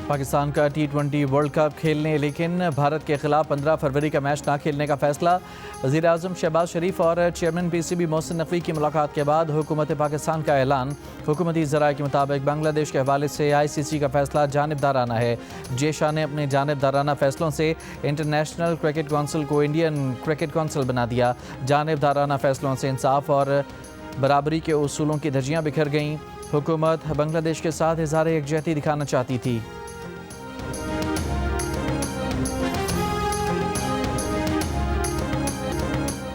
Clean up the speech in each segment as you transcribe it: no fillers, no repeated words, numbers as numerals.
पाकिस्तान का T20 world cup खेलने लेकिन भारत के खिलाफ 15 फरवरी का मैच ना खेलने का फैसला। वज़ीर-ए-आज़म शहबाज शरीफ और चेयरमैन PCB मोहसिन नकवी की मुलाकात के बाद हुकूमत पाकिस्तान का ऐलान। हुकूमती ज़राए के मुताबिक बांग्लादेश के हवाले से ICC का फैसला जानिबदाराना है। जेशा ने अपने जानिबदाराना फैसलों से इंटरनेशनल क्रिकेट कौंसिल को इंडियन क्रिकेट कौंसिल बना दिया। जानिबदाराना फैसलों से इंसाफ और बराबरी के उसूलों की धज्जियाँ बिखर गईं। हुकूमत बांग्लादेश के साथ इज़हार यकजहती दिखाना चाहती थी।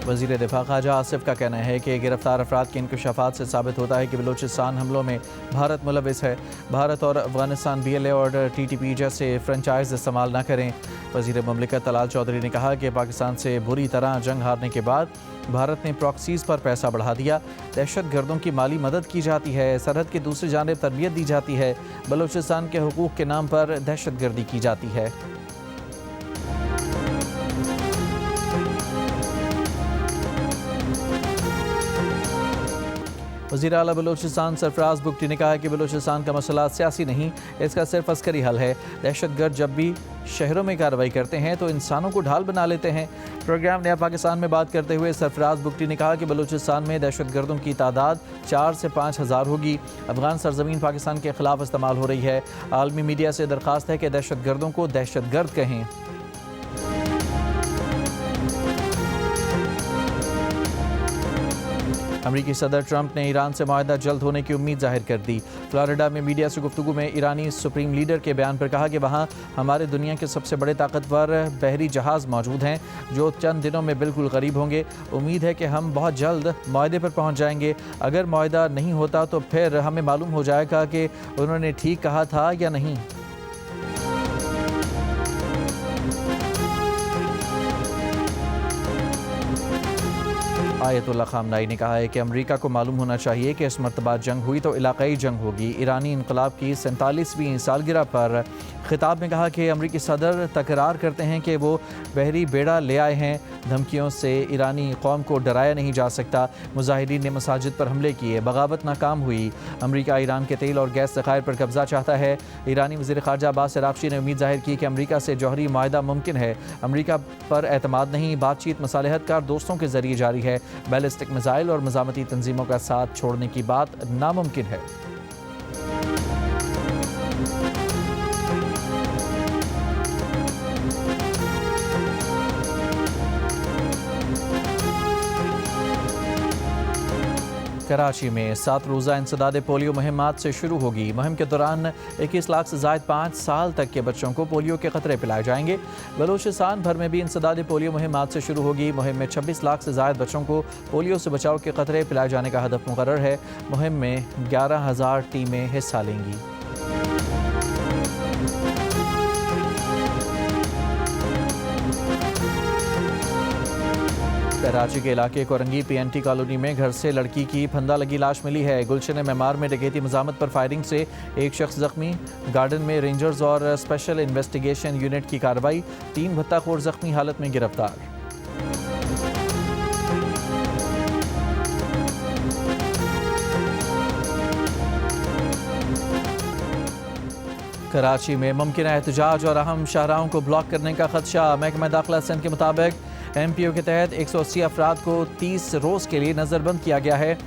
वज़ीर दिफा ख्वाजा आसिफ का कहना है कि गिरफ्तार अफराद के इंकशाफात से साबित होता है कि बलूचिस्तान हमलों में भारत मुलविस है। भारत और अफगानिस्तान BLA और TTP जैसे फ्रेंचाइज इस्तेमाल न करें। वज़ीर मुमलिकत तलाल चौधरी ने कहा कि पाकिस्तान से बुरी तरह जंग हारने के बाद भारत ने प्रॉक्सीज़ पर पैसा बढ़ा दिया। दहशत गर्दों की माली मदद की जाती है, सरहद की दूसरी जानिब तरबियत दी जाती है। बलूचिस्तान के हुकूक़ के नाम पर दहशत गर्दी की जाती है। वज़ीर आला बलूचिस्तान सरफराज बुगटी ने कहा कि बलूचिस्तान का मसला सियासी नहीं, इसका सिर्फ अस्करी हल है। दहशतगर्द जब भी शहरों में कार्रवाई करते हैं तो इंसानों को ढाल बना लेते हैं। प्रोग्राम नया पाकिस्तान में बात करते हुए सरफराज बुगटी ने कहा कि बलूचिस्तान में दहशतगर्दों की तादाद 4 से 5 हज़ार होगी। अफगान सरजमीन पाकिस्तान के खिलाफ इस्तेमाल हो रही है। आलमी मीडिया से दरख्वास्त है कि दहशतगर्दों को दहशतगर्द कहें। अमरीकी सदर ट्रंप ने ईरान से मुआहदा जल्द होने की उम्मीद जाहिर कर दी। फ्लोरिडा में मीडिया से गुफ्तगू में ईरानी सुप्रीम लीडर के बयान पर कहा कि वहाँ हमारे दुनिया के सबसे बड़े ताकतवर बहरी जहाज़ मौजूद हैं जो चंद दिनों में बिल्कुल करीब होंगे। उम्मीद है कि हम बहुत जल्द मुआहदे पर पहुँच जाएंगे। अगर मुआहदा नहीं होता तो फिर हमें मालूम हो जाएगा कि उन्होंने ठीक कहा था या नहीं। आयतुल्लाह खामनाई ने कहा है कि अमेरिका को मालूम होना चाहिए कि इस मरतबा जंग हुई तो इलाकाई जंग होगी। ईरानी इनकलाब की 47वीं सालगिरह पर खिताब में कहा कि अमरीकी सदर तकरार करते हैं कि वो बहरी बेड़ा ले आए हैं। धमकियों से ईरानी कौम को डराया नहीं जा सकता। मुजाहिदीन ने मसाजिद पर हमले किए, बगावत नाकाम हुई। अमरीका ईरान के तेल और गैस ज़खायर पर कब्जा चाहता है। ईरानी वज़ीर ख़ारजा अब्बास अराग़ची ने उम्मीद जाहिर की कि अमरीका से जौहरी मुआहदा मुमकिन है। अमरीका पर एतमाद नहीं, बातचीत मसालहतकार दोस्तों के ज़रिए जारी है। बैलिस्टिक मिसाइल और मज़ामती तंजीमों का साथ छोड़ने की बात नामुमकिन है। कराची में 7 रोज़ा इंसदाद पोलियो मुहिम आज से शुरू होगी। मुहिम के दौरान 21 लाख से ज़ायद 5 साल तक के बच्चों को पोलियो के क़तरे पिलाए जाएंगे। बलूचिस्तान भर में भी इंसदाद पोलियो मुहिम आज से शुरू होगी। मुहिम में 26 लाख से ज़ायद बच्चों को पोलियो से बचाव के क़तरे पिलाए जाने का हदफ मुकर्रर है। मुहिम में 11,000 टीमें हिस्सा लेंगी। कराची के इलाके कोरंगी PNT कॉलोनी में घर से लड़की की फंदा लगी लाश मिली है। गुलशन मेमार में डकैती मज़ामत पर फायरिंग से एक शख्स जख्मी। गार्डन में रेंजर्स और स्पेशल इन्वेस्टिगेशन यूनिट की कार्रवाई। 3 भत्ताखोर जख्मी हालत में गिरफ्तार। कराची में मुमकिन एहतजाज और अहम शाहराहों को ब्लॉक करने का खदशा। महकमा दाखिला सिंध के मुताबिक MPO के तहत 180 अफराद को 30 रोज़ के लिए नज़रबंद किया गया है।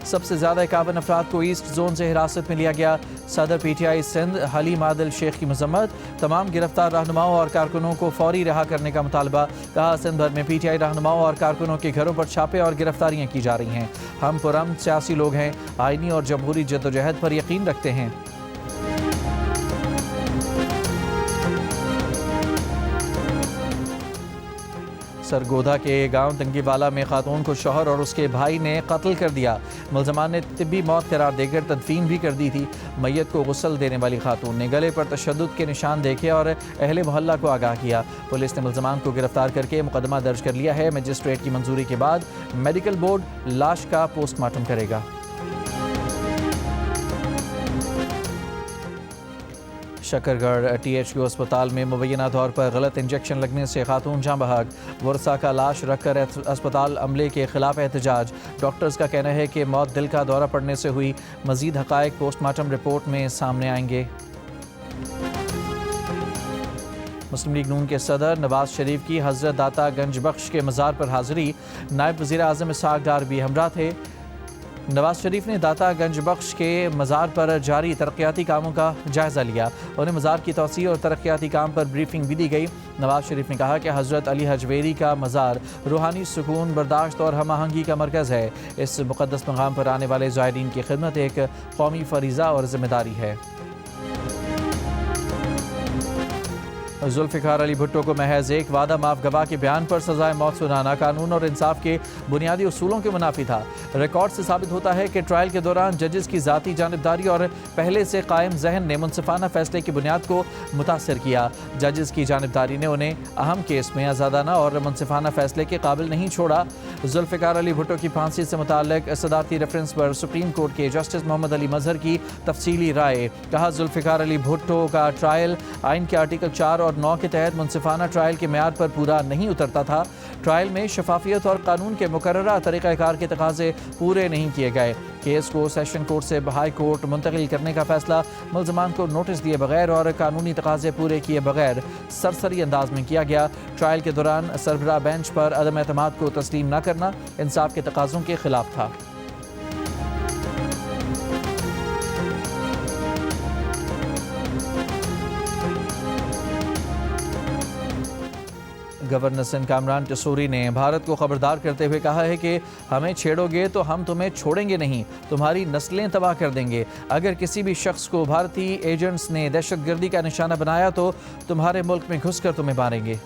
सबसे ज़्यादा 51 अफराद को ईस्ट जोन से हिरासत में लिया गया। सदर PTI सिंध हलीम आदिल शेख की मजम्मत। तमाम गिरफ्तार रहनुमाओं और कारकुनों को फौरी रिहा करने का मुतालबा। कहा सिंध भर में PTI रहनुमाओं और कारकुनों के घरों पर छापे और गिरफ्तारियाँ की जा रही हैं। हम पुरअमन सियासी लोग हैं, आइनी और जमहूरी जद्दोजहद पर यकीन रखते हैं। सरगोधा के गांव तंगीवाला में खातून को शौहर और उसके भाई ने कत्ल कर दिया। मुल्ज़मान ने तिब्बी मौत करार देकर तदफीन भी कर दी थी। मैयत को गुस्ल देने वाली खातून ने गले पर तशद्दुद के निशान देखे और अहले मोहल्ला को आगाह किया। पुलिस ने मुल्ज़मान को गिरफ्तार करके मुकदमा दर्ज कर लिया है। मजिस्ट्रेट की मंजूरी के बाद मेडिकल बोर्ड लाश का पोस्टमार्टम करेगा। शकरगढ़ THQ अस्पताल में मुबैना तौर पर गलत इंजेक्शन लगने से खातून जाँ बहक। वर्षा का लाश रखकर अस्पताल अमले के खिलाफ एहतजाज। डॉक्टर्स का कहना है कि मौत दिल का दौरा पड़ने से हुई। मजीद हक़ाइक़ पोस्टमार्टम रिपोर्ट में सामने आएंगे। मुस्लिम लीग नून के सदर नवाज शरीफ की हजरत दाता गंज बख्श के मज़ार पर हाज़िरी, नायब वज़ीर आज़म इसहाक डार भी हमरा थे। नवाज शरीफ ने दाता गंज बख्श के मज़ार पर जारी तरक्याती कामों का जायज़ा लिया। उन्हें मज़ार की तोसी और तरक्याती काम पर ब्रीफिंग भी दी गई। नवाज शरीफ ने कहा कि हज़रत अली हजवेरी का मज़ार रूहानी सुकून, बर्दाश्त और हम आहंगी का मरकज़ है। इस मुक़द्दस मकाम पर आने वाले ज़ायरीन की खिदमत एक कौमी फ़रीज़ा और ज़िम्मेदारी है। जुल्फ़िकार अली भुट्टो को महज एक वादा माफ गवाह के बयान पर सजाए मौत सुनाना कानून और इंसाफ के बुनियादी उसूलों के मुनाफी था। रिकॉर्ड से साबित होता है कि ट्रायल के दौरान जजेस की ज़ाती जानिबदारी और पहले से कायम जहन ने मुनसिफाना फैसले की बुनियाद को मुतासर किया। जजेस की जानिबदारी ने उन्हें अहम केस में आज़ादाना और मुनसिफाना फैसले के काबिल नहीं छोड़ा। जुल्फ़िकार अली भुट्टो की फांसी से मुताल्लिक सदारती रेफरेंस पर सुप्रीम कोर्ट के जस्टिस मोहम्मद अली मजहर की तफसीली राय। कहा, जुल्फ़िकार अली भुट्टो का ट्रायल आइन के आर्टिकल 4 और 9 के तहत मुनसिफाना ट्रायल के मेयार पर पूरा नहीं उतरता था। ट्रायल में शफाफियत और कानून के मुकर्ररा तरीक़ाकार के तकाज़े पूरे नहीं किए गए। केस को सेशन कोर्ट से हाई कोर्ट मुंतकिल करने का फैसला मुल्ज़मान को नोटिस दिए बगैर और कानूनी तकाज़े पूरे किए बगैर सरसरी अंदाज में किया गया। ट्रायल के दौरान सरबराह बेंच पर अदम एतमाद को तस्लीम न करना इंसाफ के तकाज़ों के खिलाफ था। गवर्नर सिंध कामरान टसूरी ने भारत को खबरदार करते हुए कहा है कि हमें छेड़ोगे तो हम तुम्हें छोड़ेंगे नहीं, तुम्हारी नस्लें तबाह कर देंगे। अगर किसी भी शख्स को भारतीय एजेंट्स ने दहशतगर्दी का निशाना बनाया तो तुम्हारे मुल्क में घुसकर तुम्हें मारेंगे।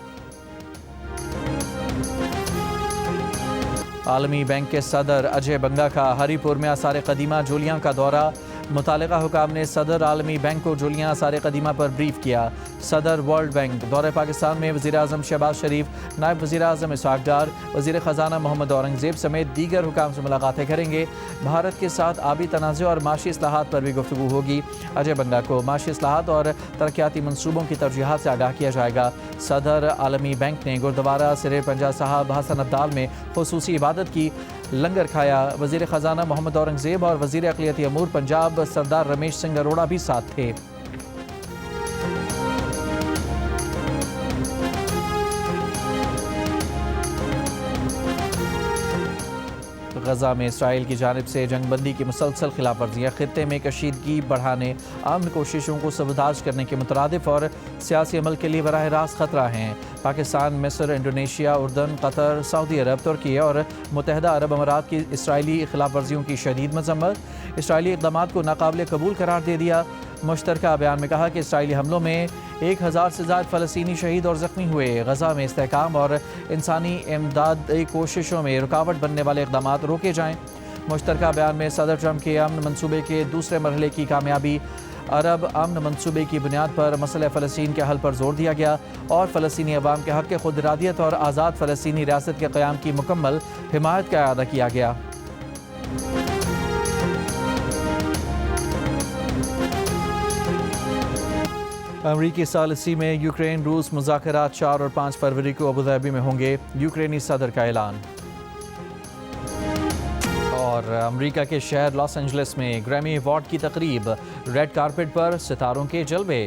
आलमी बैंक के सदर अजय बंगा का हरीपुर में आसार कदीमा जोलियां का दौरा। मुतालिका हुकाम ने सदर आलमी बैंक को जोलियां आसार कदीमा पर ब्रीफ किया। सदर वर्ल्ड बैंक दौरे पाकिस्तान में वज़ीर आज़म शहबाज शरीफ, नायब वज़ीर आज़म इसहाक डार, वज़ीर ख़जाना मोहम्मद औरंगज़ेब समेत दीगर हुकाम से मुलाकातें करेंगे। भारत के साथ आबी तनाज़े और माशी इस्लाहात पर भी गुफ्तगू होगी। अजय बंगा को माशी इस्लाहात और तरक्याती मनसूबों की तरजीहात से आगाह किया जाएगा। सदर आलमी बैंक ने गुरुद्वारा सिरे पंजा साहब हसन अब्दाल में खुसूसी इबादत की, लंगर खाया। वज़ीर ख़जाना मोहम्मद औरंगज़ेब और वज़ीर अक़लियती अमूर पंजाब सरदार रमेश सिंह अरोड़ा भी साथ थे। गजा में इसराइल की जानिब से जंगबंदी की मुसलसल खिलाफ वर्जियाँ खित्ते में कशीदगी बढ़ाने, अमन कोशिशों को सबूताज करने के मुतरादिफ और सियासी अमल के लिए बराह रास्त खतरा हैं। पाकिस्तान, मिस्र, इंडोनेशिया, उर्दन, कतर, सऊदी अरब, तुर्की और मुत्तहिदा अरब अमारात की इसराइली खिलाफ वर्जियों की शदीद मजम्मत। इसराइली इक़दामात को नाकाबिल कबूल करार दे दिया। मुश्तरका बयान में कहा कि इसराइली हमलों में 1000 से ज़ायद फ़लस्तीनी शहीद और ज़ख्मी हुए। गजा में इस्तेहकाम और इंसानी इमदादी कोशिशों में रुकावट बनने वाले इक़दामात रोके जाएँ। मुश्तरका बयान में सदर ट्रंप के अमन मनसूबे के दूसरे मरहले की कामयाबी, अरब अमन मनसूबे की बुनियाद पर मसला फ़लस्तीन के हल पर जोर दिया गया और फ़लस्तीनी अवाम के हक़ खुद इरादियत और आज़ाद फ़लस्तीनी रियासत के क़याम की मुकम्मल हिमायत का अदा किया गया। अमरीकी सालिसी में यूक्रेन रूस मुज़ाकरात 4 और 5 फरवरी को अबूधाबी में होंगे। यूक्रेनी सदर का ऐलान। और अमेरिका के शहर लॉस एंजलिस में ग्रैमी अवार्ड की तकरीब, रेड कारपेट पर सितारों के जलवे।